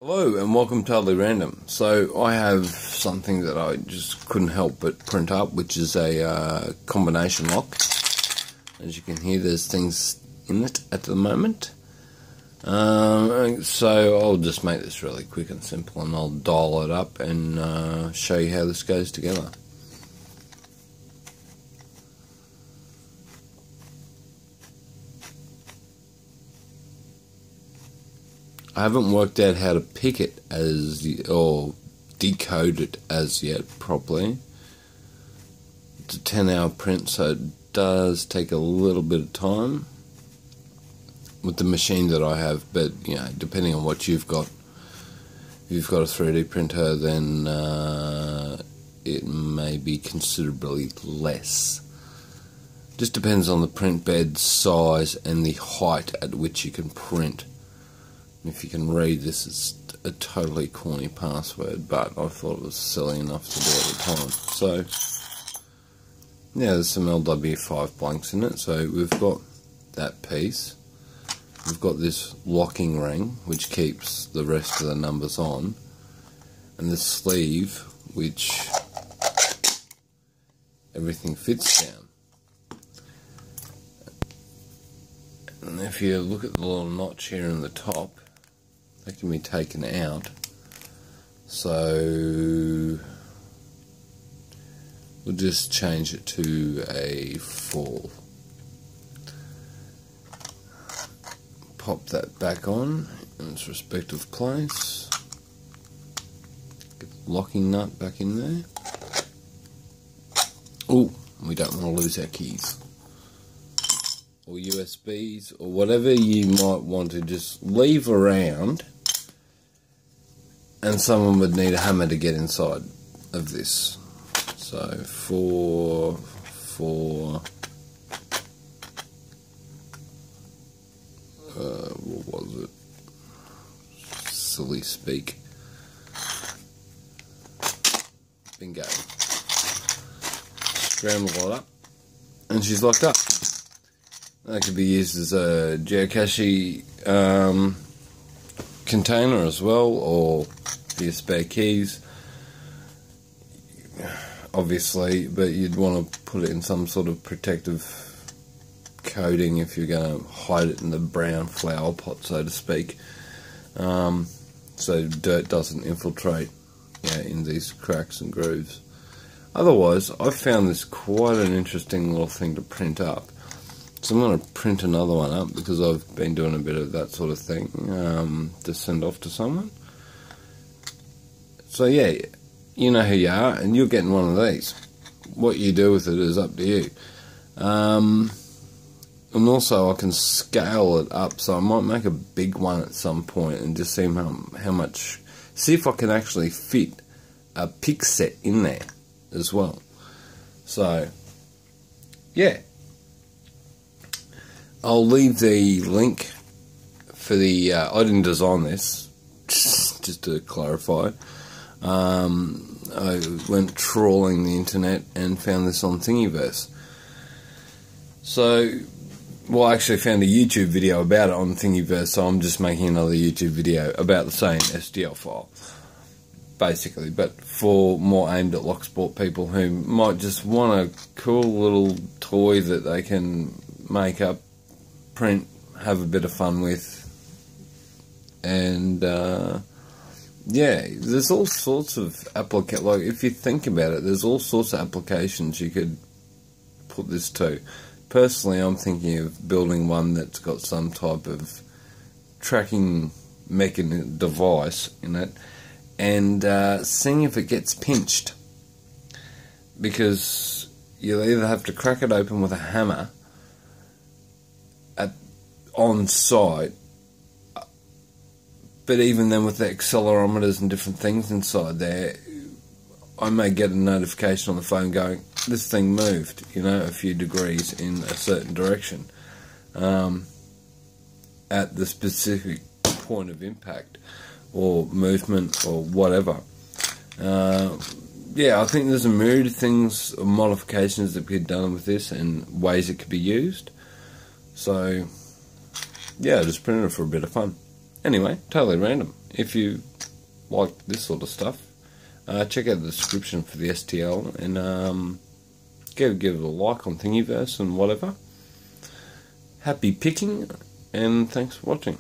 Hello and welcome to Totally Random. So I have something that I just couldn't help but print up, which is a combination lock. As you can hear, there's things in it at the moment. So I'll just make this really quick and simple, and I'll dial it up and show you how this goes together. I haven't worked out how to pick it or decode it as yet properly. It's a 10-hour print, so it does take a little bit of time with the machine that I have, but you know, depending on what you've got. If you've got a 3D printer, then it may be considerably less. Just depends on the print bed size and the height at which you can print. If you can read this, it's a totally corny password, but I thought it was silly enough to do at the time. So, yeah, there's some LW5 blanks in it. So we've got that piece. We've got this locking ring, which keeps the rest of the numbers on. And this sleeve, which everything fits down. And if you look at the little notch here in the top, that can be taken out. So we'll just change it to a 4. Pop that back on in its respective place. Get the locking nut back in there. Oh, we don't want to lose our keys. Or USBs, or whatever you might want to just leave around, and someone would need a hammer to get inside of this. So four, what was it? Silly speak. Bingo. Scramble it up, and she's locked up. That could be used as a geocache container as well, or for your spare keys, obviously, but you'd want to put it in some sort of protective coating if you're going to hide it in the brown flower pot, so to speak, so dirt doesn't infiltrate in these cracks and grooves. Otherwise, I've found this quite an interesting little thing to print up. So I'm going to print another one up because I've been doing a bit of that sort of thing to send off to someone. So yeah, you know who you are, and you're getting one of these. What you do with it is up to you. And also I can scale it up, so I might make a big one at some point and just see how much, see if I can actually fit a pick set in there as well. So yeah. I'll leave the link for the, I didn't design this, just to clarify. I went trawling the internet and found this on Thingiverse. So, well, I actually found a YouTube video about it on Thingiverse, so I'm just making another YouTube video about the same STL file, basically, but for more aimed at Locksport people who might just want a cool little toy that they can make up, print, have a bit of fun with, and yeah, there's all sorts of like if you think about it, there's all sorts of applications you could put this to. Personally, I'm thinking of building one that's got some type of tracking mechanism device in it, and seeing if it gets pinched, because you'll either have to crack it open with a hammer on site, but even then with the accelerometers and different things inside there, I may get a notification on the phone going, this thing moved, a few degrees in a certain direction at the specific point of impact or movement or whatever. Yeah, I think there's a myriad of things, modifications that could be done with this and ways it could be used. So yeah, just printed it for a bit of fun. Anyway, totally random. if you like this sort of stuff, check out the description for the STL, and give it a like on Thingiverse and whatever. Happy picking, and thanks for watching.